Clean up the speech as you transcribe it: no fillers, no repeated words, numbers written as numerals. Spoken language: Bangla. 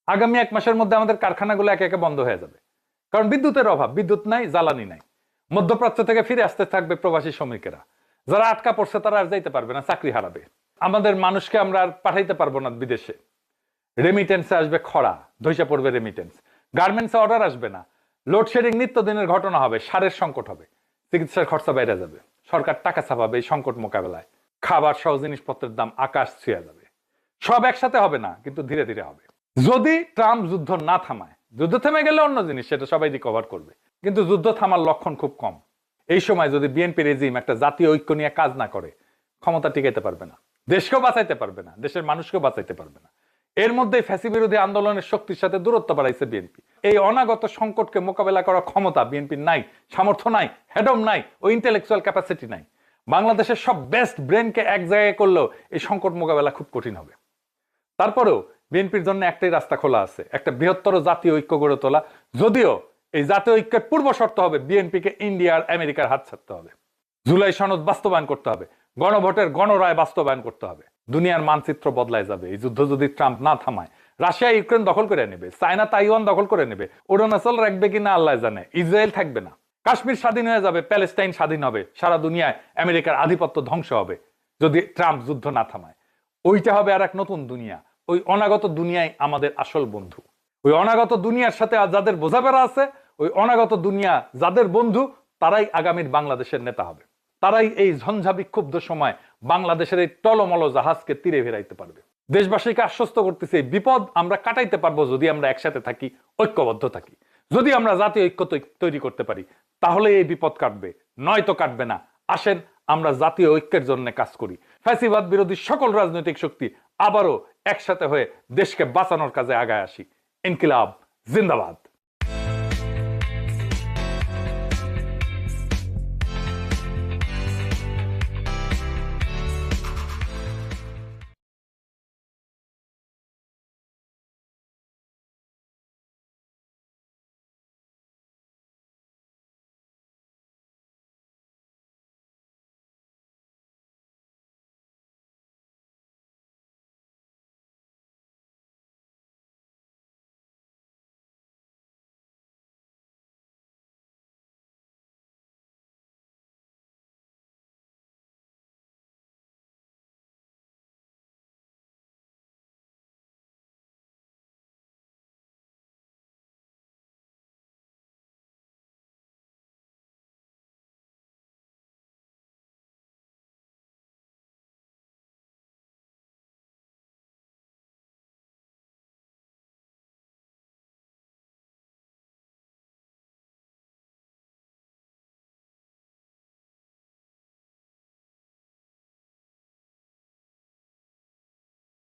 আগামী 1 মাসের মধ্যে আমাদের কারখানাগুলো একে একে বন্ধ হয়ে যাবে, কারণ বিদ্যুতের অভাব, বিদ্যুৎ নাই, জ্বালানি নাই। মধ্যপ্রাচ্য থেকে ফিরে আসতে থাকবে প্রবাসী শ্রমিকেরা, যারা আটকা পড়ছে তারা আর যাইতে পারবে না, চাকরি হারাবে। আমাদের মানুষকে আমরা আর পাঠাইতে পারবো না বিদেশে। রেমিটেন্সে আসবে খরা, ধসে পড়বে রেমিটেন্স। গার্মেন্টসে অর্ডার আসবে না, লোডশেডিং নিত্যদিনের ঘটনা হবে, সারের সংকট হবে, চিকিৎসার খরচা বেড়ে যাবে, সরকার টাকা ছাপাবে এই সংকট মোকাবেলায়। খাবার সহ জিনিসপত্রের দাম আকাশ ছুঁয়ে যাবে। সব একসাথে হবে না, কিন্তু ধীরে ধীরে হবে। যদি ট্রাম্প যুদ্ধ না থামায়, যুদ্ধ থেমে গেলে অন্য জিনিস, সেটা সবাই রিকভার করবে, কিন্তু যুদ্ধ থামার লক্ষণ খুব কম। এই সময় যদি বিএনপি রেজিম একটা জাতীয় ঐক্য নিয়ে কাজ না করে, ক্ষমতা টিকাইতে পারবে না, দেশকেও বাঁচাইতে পারবে না, দেশের মানুষকেও বাঁচাইতে পারবে না। এর মধ্যে ফ্যাসি বিরোধী আন্দোলনের শক্তির সাথে দূরত্ব বাড়াইছে বিএনপি। এই অনাগত সংকটকে মোকাবেলা করার ক্ষমতা বিএনপির নাই, সামর্থ্য নাই, হেডম নাই, ও ইন্টেলেকচুয়াল ক্যাপাসিটি নাই। বাংলাদেশের সব বেস্ট ব্রেনকে এক জায়গায় করলেও এই সংকট মোকাবেলা খুব কঠিন হবে। তারপরেও বিএনপির জন্য একটাই রাস্তা খোলা আছে, একটা বৃহত্তর জাতীয় ঐক্য গড়ে তোলা। যদিও এই জাতীয় ঐক্যের পূর্ব শর্ত হবে বিএনপিকে ইন্ডিয়া আর আমেরিকার হাত ছাড়তে হবে, জুলাই সনদ বাস্তবায়ন করতে হবে, গণভোটের গণরায় বাস্তবায়ন করতে হবে। দুনিয়ার মানচিত্র বদলায় যাবে এই যুদ্ধ যদি ট্রাম্প না থামায়। রাশিয়া ইউক্রেন দখল করে নেবে, চায়না তাইওয়ান দখল করে নেবে, অরুণাচল রাখবে কিনা আল্লাহ জানে, ইসরায়েল থাকবে না, কাশ্মীর স্বাধীন হয়ে যাবে, প্যালেস্টাইন স্বাধীন হবে, সারা দুনিয়ায় আমেরিকার আধিপত্য ধ্বংস হবে যদি ট্রাম্প যুদ্ধ না থামায়। ওইটা হবে আর এক নতুন দুনিয়া। ওই অনাগত দুনিয়ায় আমাদের আসল বন্ধু। ওই অনাগত দুনিয়ার সাথে যাদের বোঝাপড়া আছে, ওই অনাগত দুনিয়া যাদের বন্ধু, তারাই আগামীর বাংলাদেশের নেতা হবে। তারাই এই ঝঞ্ঝা বিক্ষুব্ধ সময় বাংলাদেশের এই টলমল জাহাজকে তীরে ফেরাইতে পারবে। দেশবাসীকে আশ্বস্ত করতেছে, এই বিপদ আমরা কাটাইতে পারবো যদি আমরা একসাথে থাকি, ঐক্যবদ্ধ থাকি। যদি আমরা জাতীয় ঐক্য তৈরি করতে পারি, তাহলে এই বিপদ কাটবে, নয়তো কাটবে না। আসেন আমরা জাতীয় ঐক্যের জন্য কাজ করি। ফ্যাসিবাদ বিরোধী সকল রাজনৈতিক শক্তি আবারও একসাথে হয়ে দেশকে বাঁচানোর কাজে আগায় আসি। ইনকিলাব জিন্দাবাদ।